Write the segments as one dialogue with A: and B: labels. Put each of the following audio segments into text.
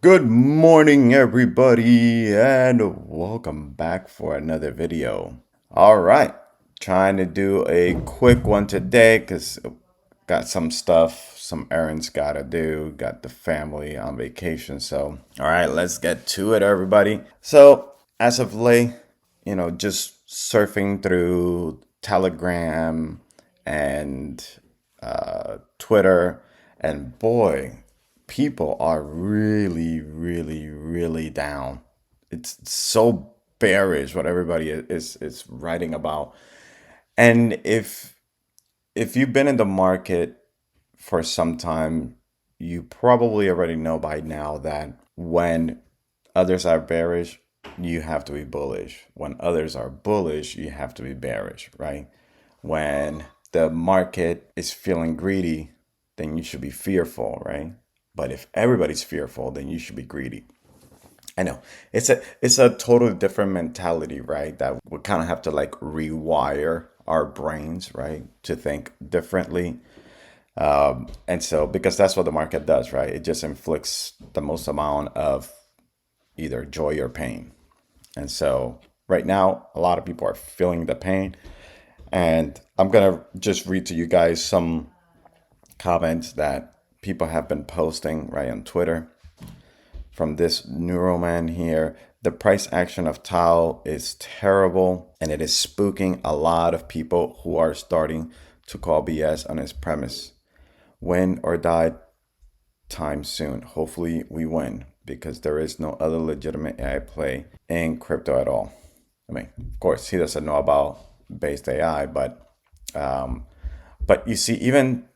A: Good morning, everybody, and welcome back for another video. All right, trying to do a quick one today because got some stuff, some errands gotta do, got the family on vacation. So, all right, let's get to it, everybody. So, as of late, just surfing through Telegram and Twitter, and boy, people are really, really, really down. It's so bearish what everybody is writing about. And if you've been in the market for some time, you probably already know by now that when others are bearish, you have to be bullish. When others are bullish, you have to be bearish, right? When the market is feeling greedy, then you should be fearful, right? But if everybody's fearful, then you should be greedy. I know it's a totally different mentality, right? That we kind of have to like rewire our brains, right, to think differently. And so, because that's what the market does, right? It just inflicts the most amount of either joy or pain. And so, right now, a lot of people are feeling the pain. And I'm gonna just read to you guys some comments that people have been posting right on Twitter from this neuroman here. The price action of Tau is terrible and it is spooking a lot of people who are starting to call BS on his premise. Win or die time soon. Hopefully we win because there is no other legitimate AI play in crypto at all. I mean, of course, he doesn't know about based AI, but you see, even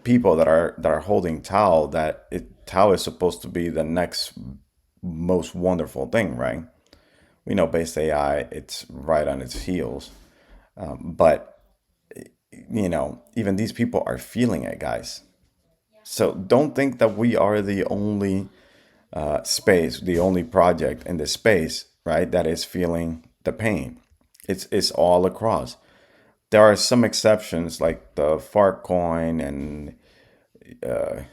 A: people that are holding Tau, Tau is supposed to be the next most wonderful thing, right? We know based AI, it's right on its heels, but even these people are feeling it, guys. So don't think that we are the only space, the only project in this space, right, that is feeling the pain. It's all across. There are some exceptions like the Farcoin and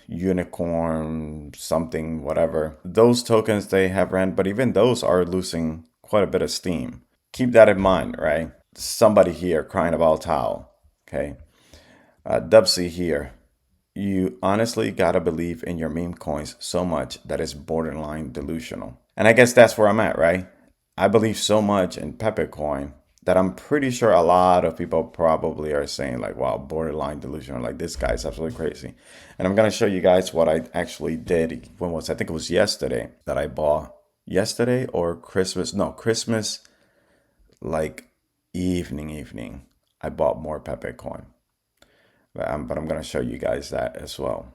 A: unicorn something whatever. Those tokens they have ran, but even those are losing quite a bit of steam. Keep that in mind, right? Somebody here crying about Tau. Okay. Dubsy here. You honestly gotta believe in your meme coins so much that it's borderline delusional. And I guess that's where I'm at, right? I believe so much in Pepecoin that I'm pretty sure a lot of people probably are saying like, wow, borderline delusional, like this guy's absolutely crazy. And I'm gonna show you guys what I actually did. When was I think it was yesterday that I bought yesterday or Christmas. No, Christmas like evening. I bought more Pepecoin. But I'm going to show you guys that as well.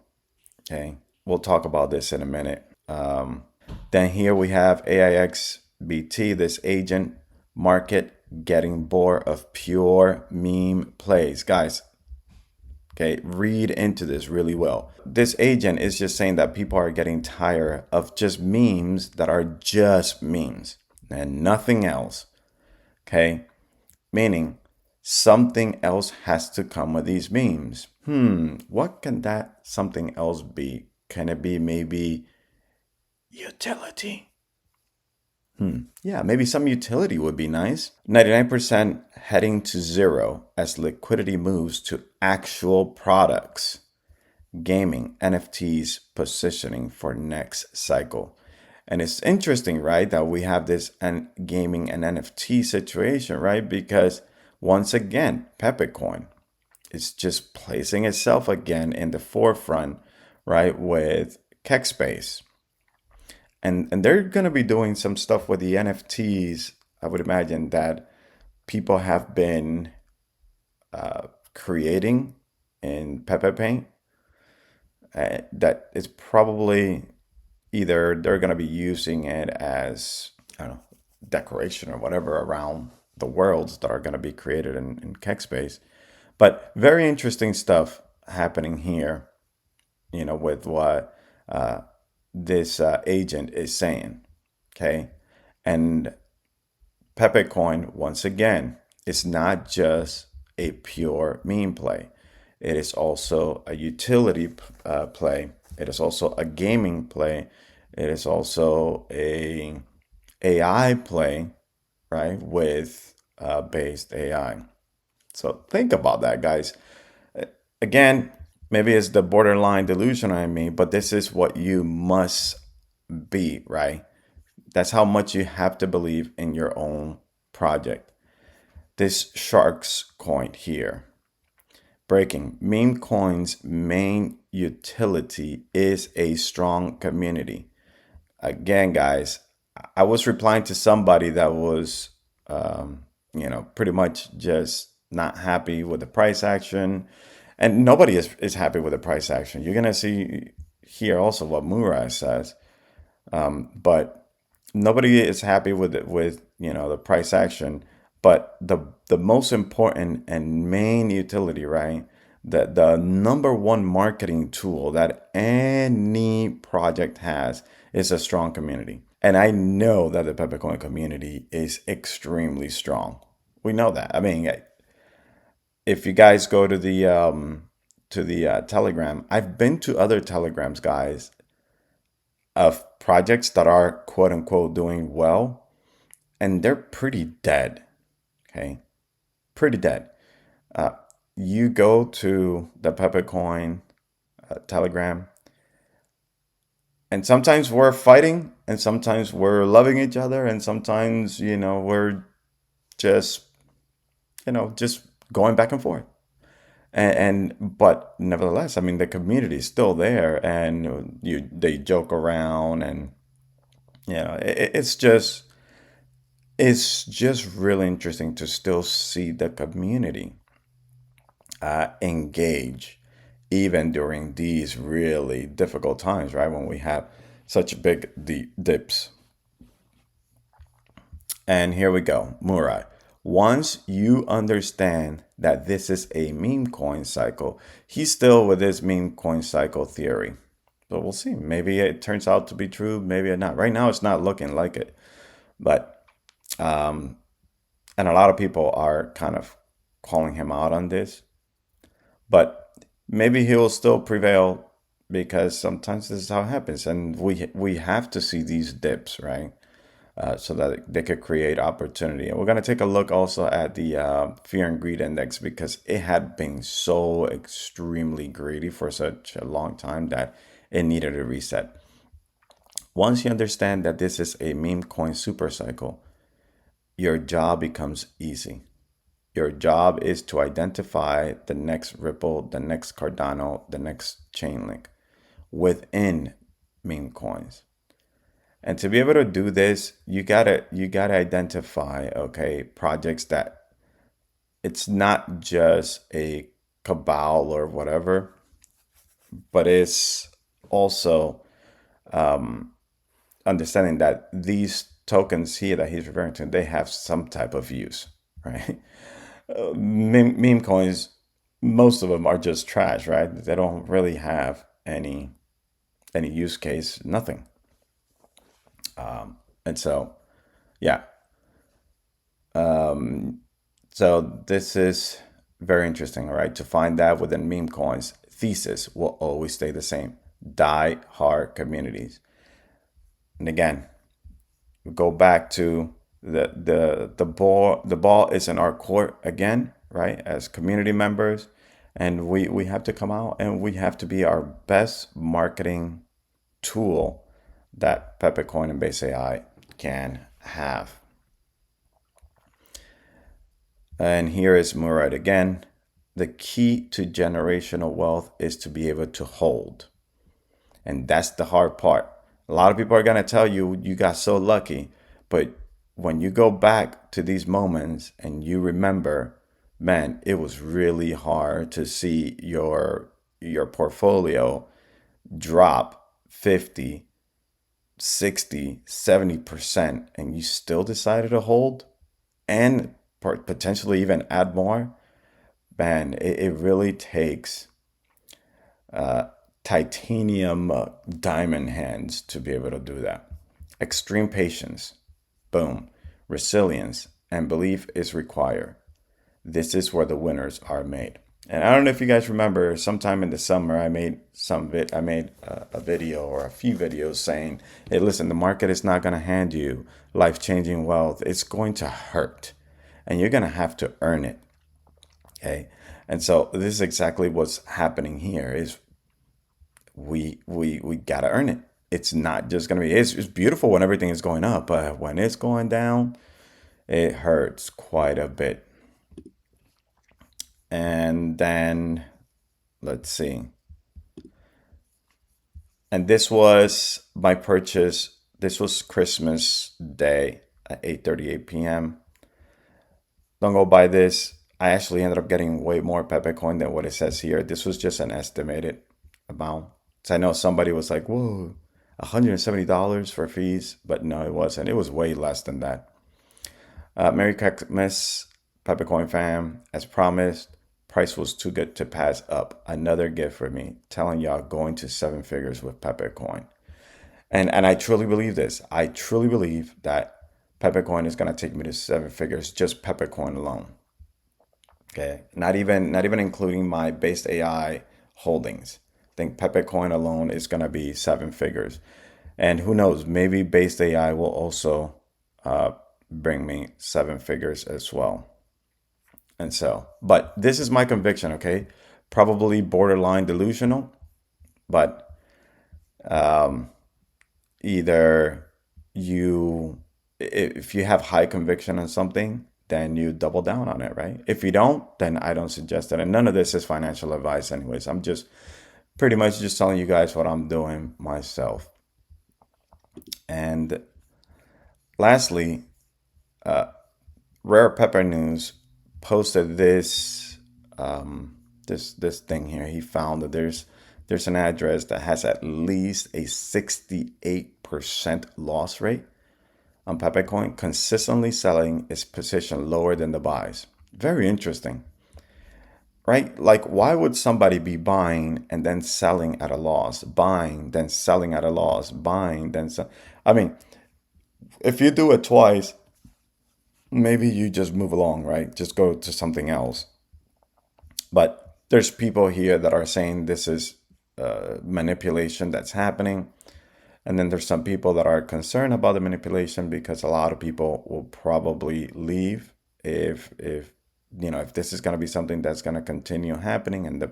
A: Okay. We'll talk about this in a minute. Then here we have AIXBT, this agent market getting bored of pure meme plays. Guys, okay, read into this really well. This agent is just saying that people are getting tired of just memes that are just memes and nothing else. Okay. Meaning something else has to come with these memes. What can that something else be? Can it be maybe utility? Yeah, maybe some utility would be nice. 99% heading to zero as liquidity moves to actual products. Gaming, NFTs positioning for next cycle. And it's interesting, right, that we have this gaming and NFT situation, right? Because once again, Pepecoin is just placing itself again in the forefront, right, with Kekspace. And they're going to be doing some stuff with the NFTs, I would imagine, that people have been creating in Pepe Paint. That is probably either they're going to be using it as, I don't know, decoration or whatever around the worlds that are going to be created in Kekspace. But very interesting stuff happening here, with what this agent is saying. Okay. And Pepecoin, once again, is not just a pure meme play. It is also a utility play. It is also a gaming play. It is also a AI play, right? With based AI. So think about that, guys. Again, maybe it's the borderline delusion I mean, but this is what you must be, right? That's how much you have to believe in your own project. This shark's coin here. Breaking. Meme coin's main utility is a strong community. Again, guys, I was replying to somebody that was, pretty much just not happy with the price action. And nobody is happy with the price action. You're going to see here also what Murai says. But nobody is happy with it, with the price action. But the most important and main utility, right? The number one marketing tool that any project has is a strong community. And I know that the Pepecoin community is extremely strong. We know that. I mean, if you guys go to the Telegram, I've been to other Telegrams, guys, of projects that are quote unquote doing well, and they're pretty dead. Okay, pretty dead. Uh, you go to the Pepecoin Telegram, and sometimes we're fighting, and sometimes we're loving each other, and sometimes we're just just going back and forth. And but nevertheless, I mean the community is still there, and they joke around, and it's just really interesting to still see the community engage even during these really difficult times, right? When we have such big dips. And here we go, Murai. Once you understand that this is a meme coin cycle, he's still with his meme coin cycle theory. But we'll see. Maybe it turns out to be true, maybe it not. Right now, it's not looking like it. But and a lot of people are kind of calling him out on this, but maybe he will still prevail because sometimes this is how it happens, and we have to see these dips, right? So that they could create opportunity. And we're going to take a look also at the fear and greed index, because it had been so extremely greedy for such a long time that it needed a reset. Once you understand that this is a meme coin super cycle, your job becomes easy. Your job is to identify the next Ripple, the next Cardano, the next Chainlink within meme coins. And to be able to do this, you gotta identify, okay, projects that it's not just a cabal or whatever, but it's also understanding that these tokens here that he's referring to, they have some type of use, right? Meme coins, most of them are just trash, right? They don't really have any use case, nothing. And so, yeah. So this is very interesting, all right? To find that within meme coins, thesis will always stay the same. Die hard communities. And again, go back to the ball is in our court again, right? As community members, and we have to come out and we have to be our best marketing tool that Pepecoin and Base AI can have. And here is Murad again. The key to generational wealth is to be able to hold. And that's the hard part. A lot of people are going to tell you, you got so lucky. But when you go back to these moments and you remember, man, it was really hard to see your portfolio drop 50, 60, 70%, and you still decided to hold and potentially even add more. Man, it really takes titanium diamond hands to be able to do that. Extreme patience, boom, resilience, and belief is required. This is where the winners are made. And I don't know if you guys remember, sometime in the summer, I made a video or a few videos saying, "Hey, listen, the market is not going to hand you life-changing wealth. It's going to hurt, and you're going to have to earn it." Okay, and so this is exactly what's happening here. Is we got to earn it. It's not just going to be. It's beautiful when everything is going up, but when it's going down, it hurts quite a bit. And then let's see. And this was my purchase. This was Christmas Day at 8:38 p.m. Don't go buy this. I actually ended up getting way more Pepecoin than what it says here. This was just an estimated amount. So I know somebody was like, whoa, $170 for fees. But no, it wasn't. It was way less than that. Merry Christmas, Pepecoin fam. As promised, price was too good to pass up. Another gift for me. Telling y'all going to seven figures with Pepecoin. And I truly believe this. I truly believe that Pepecoin is gonna take me to seven figures, just Pepecoin alone. Okay. Not even including my based AI holdings. I think Pepecoin alone is gonna be seven figures. And who knows, maybe based AI will also bring me seven figures as well. And so, but this is my conviction, okay? Probably borderline delusional, but either you if you have high conviction on something, then you double down on it, right? If you don't, then I don't suggest it. And none of this is financial advice anyways. I'm just pretty much just telling you guys what I'm doing myself. And lastly, Rare Pepper News posted this thing here. He found that there's an address that has at least a 68% loss rate on Pepecoin, consistently selling its position lower than the buys. Very interesting, right? Like, why would somebody be buying and then selling at a loss, buying, then selling at a loss, buying, then sell? I mean, if you do it twice, maybe you just move along, right? Just go to something else. But there's people here that are saying this is manipulation that's happening. And then there's some people that are concerned about the manipulation because a lot of people will probably leave if if this is going to be something that's going to continue happening and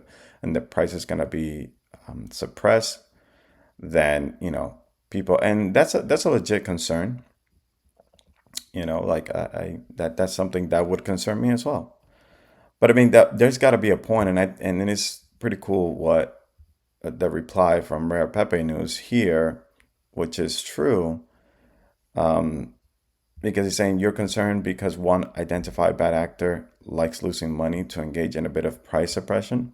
A: the price is going to be suppressed, then people, and that's a legit concern. Like that's something that would concern me as well. But I mean that there's got to be a point, and it's pretty cool what the reply from Rare Pepe News here, which is true, because he's saying you're concerned because one identified bad actor likes losing money to engage in a bit of price suppression.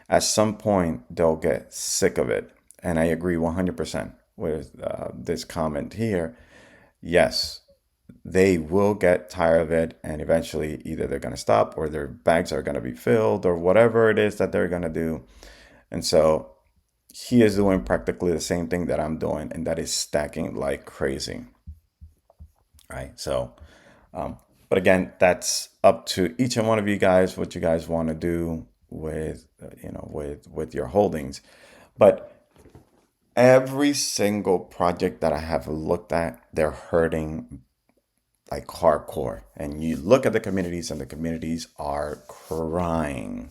A: At some point, they'll get sick of it. And I agree 100% with this comment here. Yes, they will get tired of it, and eventually either they're going to stop or their bags are going to be filled or whatever it is that they're going to do. And so he is doing practically the same thing that I'm doing, and that is stacking like crazy. Right. So, but again, that's up to each and one of you guys, what you guys want to do with, with your holdings. But every single project that I have looked at, they're hurting like hardcore. And you look at the communities, and the communities are crying.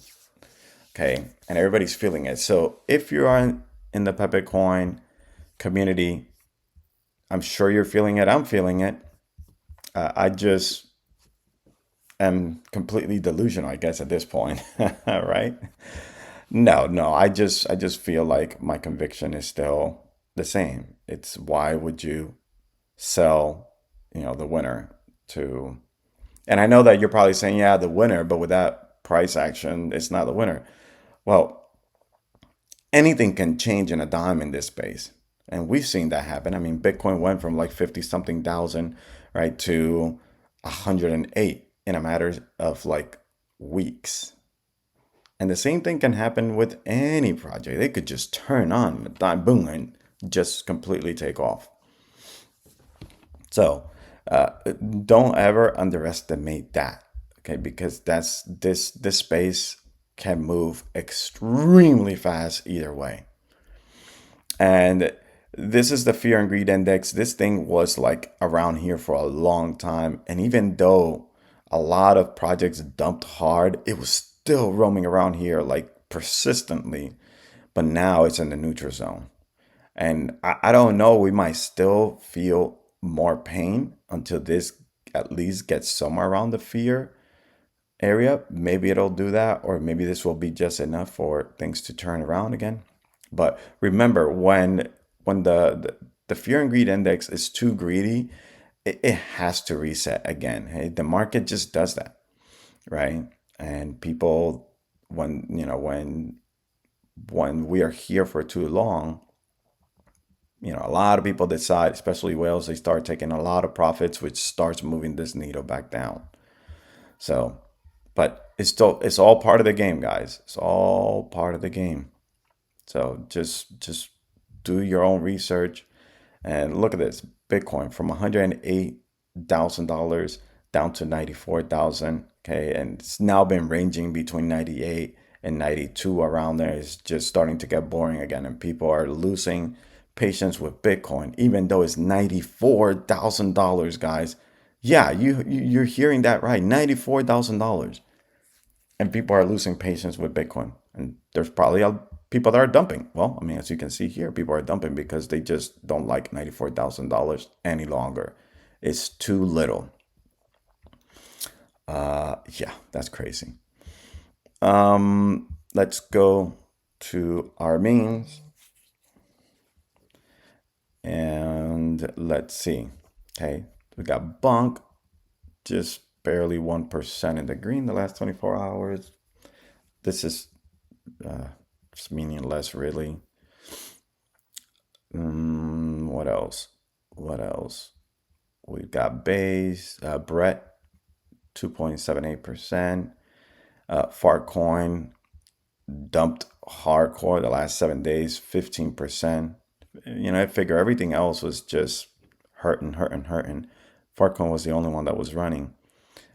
A: Okay. And everybody's feeling it. So if you are in the Pepecoin community, I'm sure you're feeling it. I'm feeling it. I just am completely delusional, I guess, at this point, right? No. I just feel like my conviction is still the same. It's why would you sell, the winner to? And I know that you're probably saying, yeah, the winner, but with that price action, it's not the winner. Well, anything can change in a dime in this space. And we've seen that happen. I mean, Bitcoin went from like 50 something thousand, right, to 108 in a matter of like weeks. And the same thing can happen with any project. They could just turn on, boom, and just completely take off. So don't ever underestimate that, okay? Because that's this space. can move extremely fast either way. And this is the fear and greed index. This thing was like around here for a long time. And even though a lot of projects dumped hard, it was still roaming around here like persistently. But now it's in the neutral zone. And I don't know, we might still feel more pain until this at least gets somewhere around the fear area. Maybe it'll do that, or maybe this will be just enough for things to turn around again. But remember, when the fear and greed index is too greedy, it has to reset again. Hey, the market just does that, right? And people, when we are here for too long, a lot of people decide, especially whales, they start taking a lot of profits, which starts moving this needle back down. So, but it's all part of the game, guys. It's all part of the game. So just do your own research and look at this. Bitcoin from $108,000 down to 94,000. Okay, and it's now been ranging between 98 and 92 around there. It's just starting to get boring again, and people are losing patience with Bitcoin, even though it's $94,000, guys. Yeah, you're hearing that right, $94,000, and people are losing patience with Bitcoin. And there's probably people that are dumping. Well, I mean, as you can see here, people are dumping because they just don't like $94,000 any longer. It's too little. Yeah, that's crazy. Let's go to our memes. And let's see. Okay, we got Bonk, just barely 1% in the green the last 24 hours. This is just meaningless, really. What else? What else? We've got Base, Brett, 2.78%. Fartcoin dumped hardcore the last 7 days, 15%. I figure everything else was just hurting. Fartcoin was the only one that was running.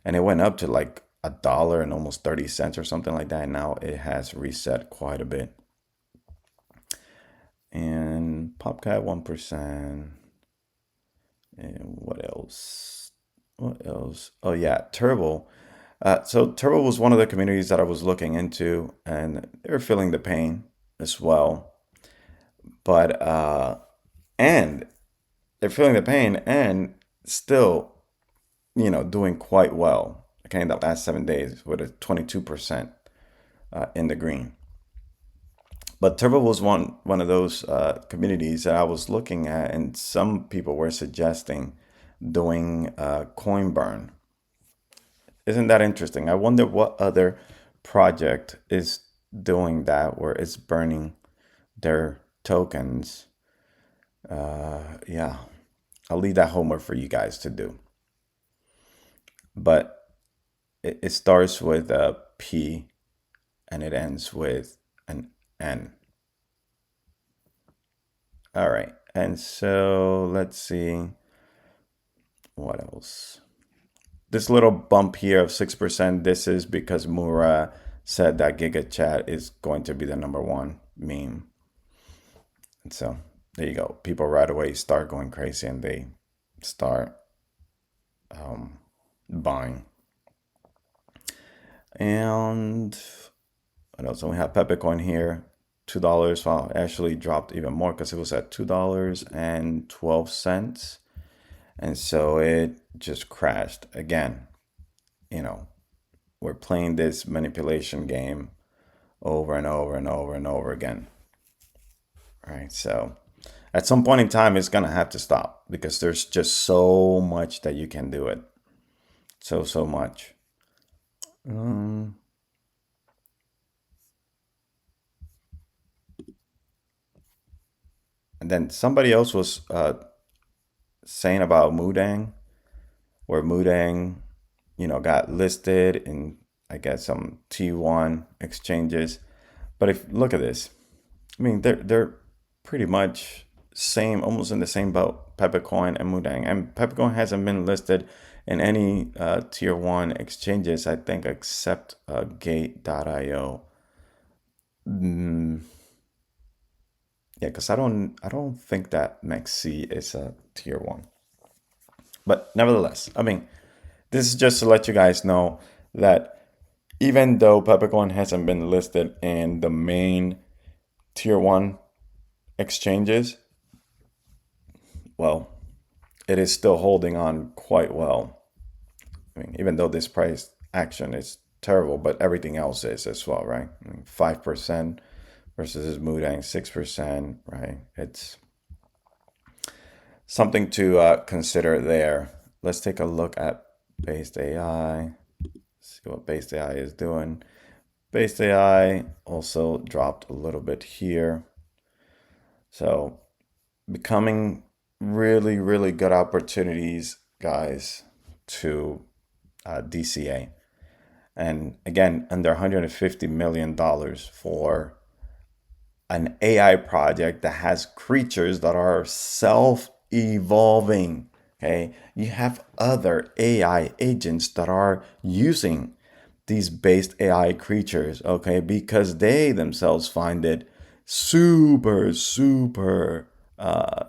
A: And it went up to like $1 and almost 30 cents or something like that. And now it has reset quite a bit. And PopCat 1%. And what else? Oh yeah, Turbo. So Turbo was one of the communities that I was looking into, and they're feeling the pain as well. But and they're feeling the pain and still, doing quite well. Okay, in the last 7 days with a 22% in the green. But Turbo was one of those communities that I was looking at, and some people were suggesting doing coin burn. Isn't that interesting? I wonder what other project is doing that, where it's burning their tokens. Yeah, I'll leave that homework for you guys to do. But it starts with a P and it ends with an N. All right, and so let's see what else. This little bump here of 6%, this is because Mura said that GigaChat is going to be the #1 meme. And so there you go. People right away start going crazy and they start buying. And what else? So we have Pepecoin here, $2. Well, actually dropped even more because it was at $2.12. And so it just crashed again. We're playing this manipulation game over and over and over and over again. Right? So at some point in time, it's going to have to stop because there's just so much that you can do it. So much. And then somebody else was saying about Mudang, where Mudang, got listed in, I guess, some T1 exchanges. But if look at this, I mean, they're pretty much same, almost in the same boat, Pepecoin and Mudang. And Pepecoin hasn't been listed in any tier 1 exchanges, I think, except Gate.io. Mm, yeah, because I don't think that MEXC is a tier one. But nevertheless, I mean, this is just to let you guys know that even though Pepecoin hasn't been listed in the main tier one exchanges, well, it is still holding on quite well. I mean, even though this price action is terrible, but everything else is as well, right? I mean, 5% versus this Moodang 6%, right? It's something to consider there. Let's take a look at Based AI. See what Based AI is doing. Based AI also dropped a little bit here. So becoming really, really good opportunities, guys, to DCA. And again, under $150 million for an AI project that has creatures that are self-evolving. Okay, you have other AI agents that are using these based AI creatures, okay, because they themselves find it super, super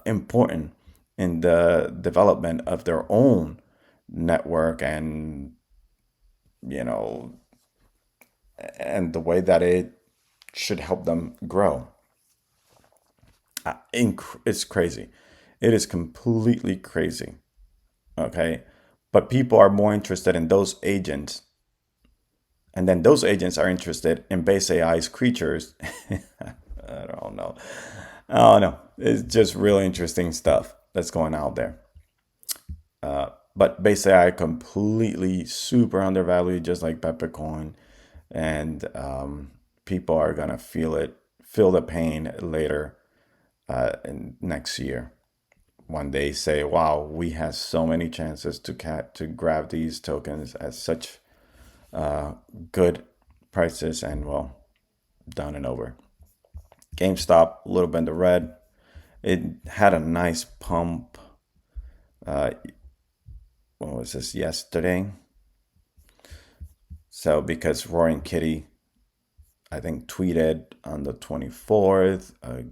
A: important in the development of their own network and, you know, and the way that it should help them grow. It's crazy. It is completely crazy. Okay. But people are more interested in those agents. And then those agents are interested in base AI's creatures. I don't know. I don't know. It's just really interesting stuff that's going out there. But base AI completely super undervalued, just like Pepecoin. And people are going to feel the pain later in next year when they say, "Wow, we had so many chances to grab these tokens at such good prices," and well, done and over. GameStop a little bit in the red. It had a nice pump. Uh, what was this yesterday? So because Roaring Kitty, I think tweeted on the 24th a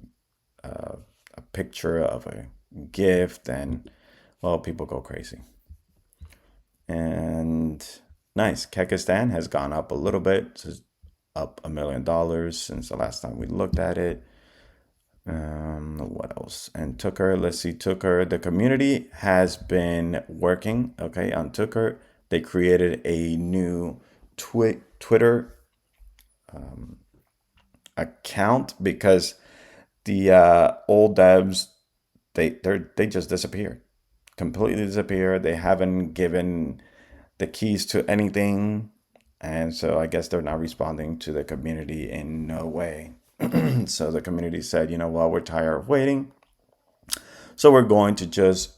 A: picture of a gift, and well, people go crazy. And nice. Kekistan has gone up a little bit. It's up $1 million since the last time we looked at it. What else? And Tucker, let's see, Tucker. The community has been working, okay, on Tucker. They created a new Twitter account because the old devs they just disappeared, completely disappeared. They haven't given the keys to anything, and so I guess they're not responding to the community in no way. So the community said, you know what, we're tired of waiting, so we're going to just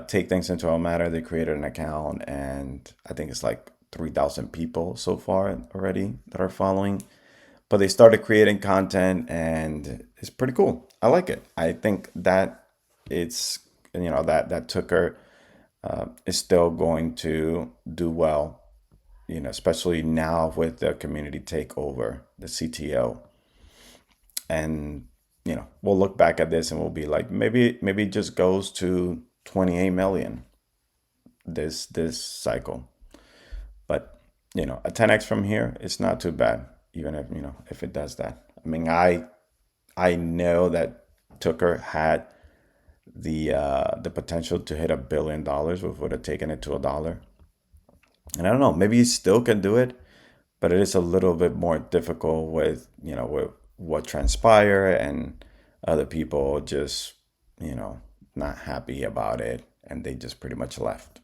A: take things into our matter. They created an account, and I think it's like 3,000 people so far already that are following. But they started creating content, and it's pretty cool. I like it. I think that it's, that Tucker is still going to do well, especially now with the community takeover, the CTO. And, we'll look back at this and we'll be like, maybe it just goes to 28 million this cycle. But, a 10x from here, it's not too bad, even if it does that. I mean, I know that Tucker had the potential to hit $1 billion, which would have taken it to $1. And I don't know, maybe he still can do it, but it is a little bit more difficult with with what transpired and other people just not happy about it, and they just pretty much left.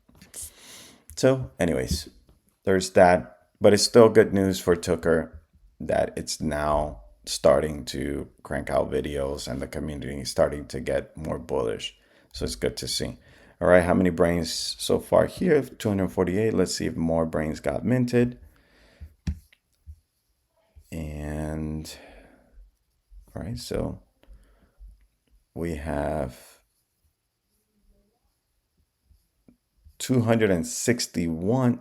A: So, anyways, there's that, but it's still good news for Tucker that it's now starting to crank out videos and the community is starting to get more bullish. So it's good to see. All right, how many brains so far here? 248. Let's see if more brains got minted. And all right, so we have 261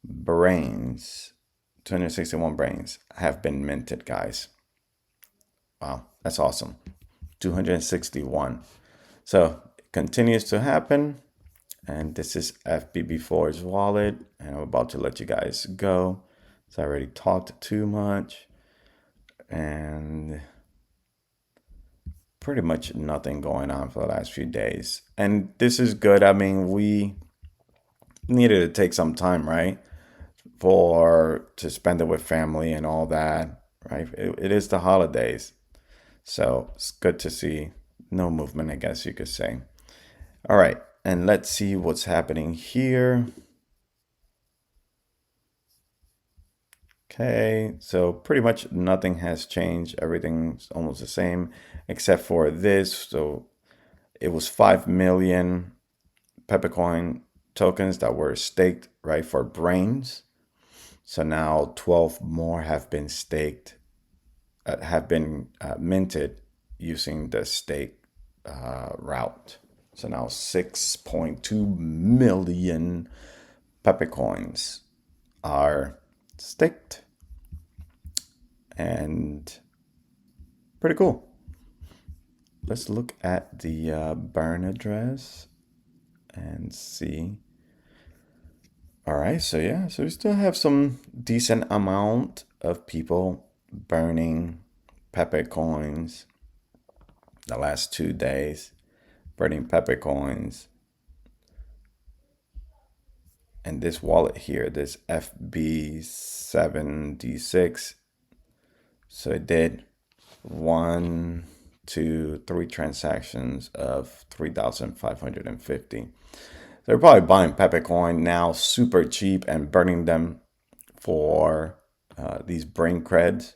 A: brains 261 brains have been minted, guys. Wow, that's awesome. 261. So it continues to happen. And this is FBB4's wallet. And I'm about to let you guys go. So I already talked too much. And pretty much nothing going on for the last few days. And this is good. I mean, we needed to take some time, right? To spend it with family and all that, right? It is the holidays. So it's good to see no movement, I guess you could say. All right, and let's see what's happening here. Okay, so pretty much nothing has changed. Everything's almost the same except for this. So it was 5 million Pepecoin tokens that were staked, right, for brains. So now 12 more have been staked, minted using the stake route. So now 6.2 million Pepecoins are staked, and pretty cool. Let's look at the burn address and see. All right, so yeah, so we still have some decent amount of people burning Pepecoins the last 2 days, burning Pepecoins. And this wallet here, this FB7D6, so it did 1, 2, 3 transactions of 3,550. They're probably buying Pepecoin now super cheap and burning them for these brain creds.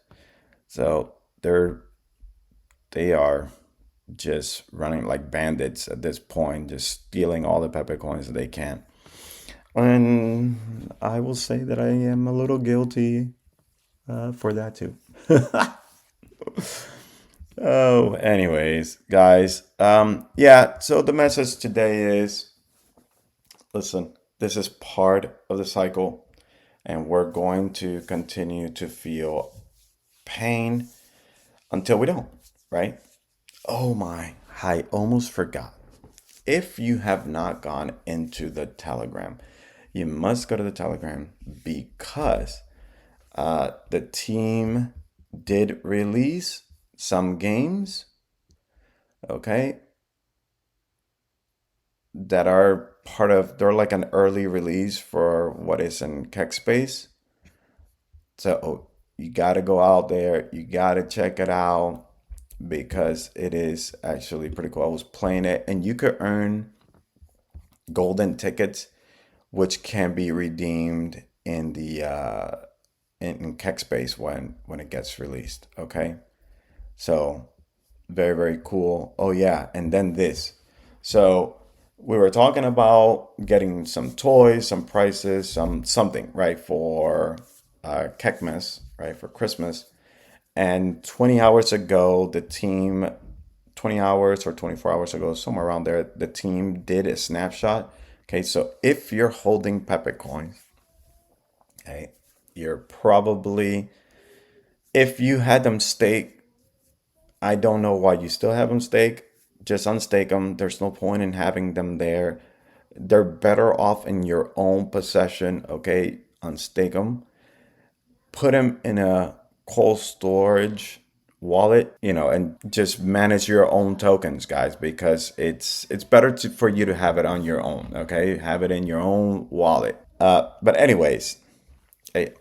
A: So they are just running like bandits at this point, just stealing all the Pepecoins that they can. And I will say that I am a little guilty for that too. Oh, anyways, guys. Yeah, so the message today is, listen, this is part of the cycle, and we're going to continue to feel pain until we don't, right? Oh my, I almost forgot. If you have not gone into the Telegram, you must go to the Telegram because the team did release some games, okay, that are they're like an early release for what is in Kekspace. So you got to go out there, you got to check it out because it is actually pretty cool. I was playing it, and you could earn golden tickets, which can be redeemed in the in Kekspace when it gets released. Okay, so very, very cool. Oh yeah, and then this. So we were talking about getting some toys, some prices, something, right, for Kekmas, right, for Christmas. And 20 hours ago, the team, 20 hours or 24 hours ago, somewhere around there, the team did a snapshot. Okay, so if you're holding Pepecoin, okay, you're probably, if you had them staked, I don't know why you still have them staked. Just unstake them. There's no point in having them there. They're better off in your own possession. Okay, unstake them. Put them in a cold storage wallet, and just manage your own tokens, guys, because it's better for you to have it on your own. Okay, have it in your own wallet. But anyways,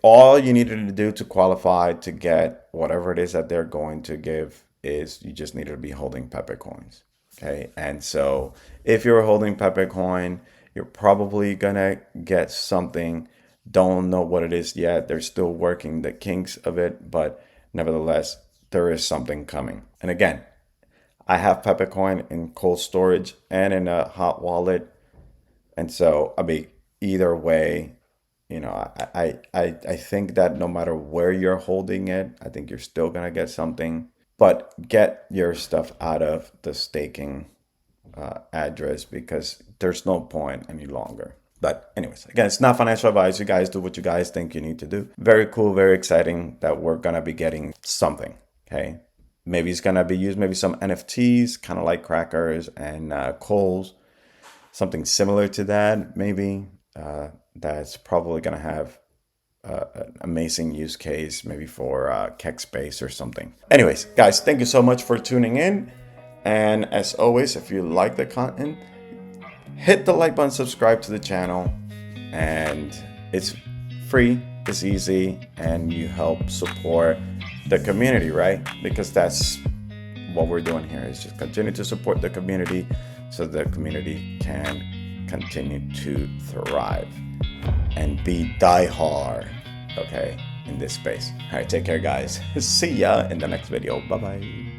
A: all you needed to do to qualify to get whatever it is that they're going to give is you just needed to be holding Pepecoins. Okay, and so if you're holding Pepecoin, you're probably gonna get something. Don't know what it is yet. They're still working the kinks of it, but nevertheless, there is something coming. And again, I have Pepecoin in cold storage and in a hot wallet, and so I mean, either way, I think that no matter where you're holding it, I think you're still gonna get something. But get your stuff out of the staking address because there's no point any longer. But anyways, again, it's not financial advice. You guys do what you guys think you need to do. Very cool, very exciting that we're going to be getting something, okay? Maybe it's going to be used, maybe some NFTs, kind of like crackers and coals, something similar to that, maybe. That's probably going to have an amazing use case, maybe for Kekspace or something. Anyways, guys, thank you so much for tuning in. And as always, if you like the content, hit the like button, subscribe to the channel, and it's free, it's easy, and you help support the community, right? Because that's what we're doing here, is just continue to support the community so the community can continue to thrive and be diehard, okay, in this space. All right, take care, guys. See ya in the next video. Bye-bye.